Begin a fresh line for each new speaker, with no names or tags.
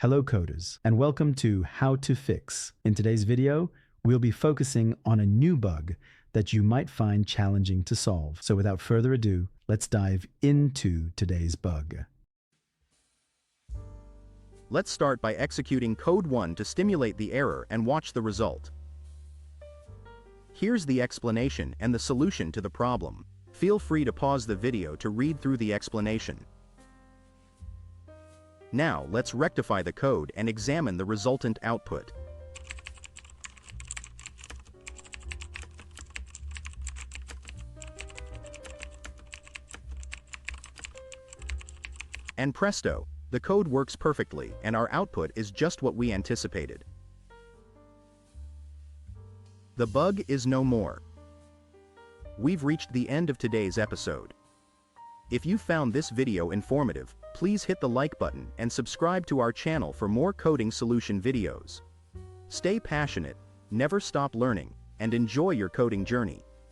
Hello coders, and welcome to How to Fix. In today's video, we'll be focusing on a new bug that you might find challenging to solve. So without further ado, let's dive into today's bug.
Let's start by executing code 1 to stimulate the error and watch the result. Here's the explanation and the solution to the problem. Feel free to pause the video to read through the explanation. Now let's rectify the code and examine the resultant output. And presto, the code works perfectly and our output is just what we anticipated. The bug is no more. We've reached the end of today's episode. If you found this video informative, please hit the like button and subscribe to our channel for more coding solution videos. Stay passionate, never stop learning, and enjoy your coding journey.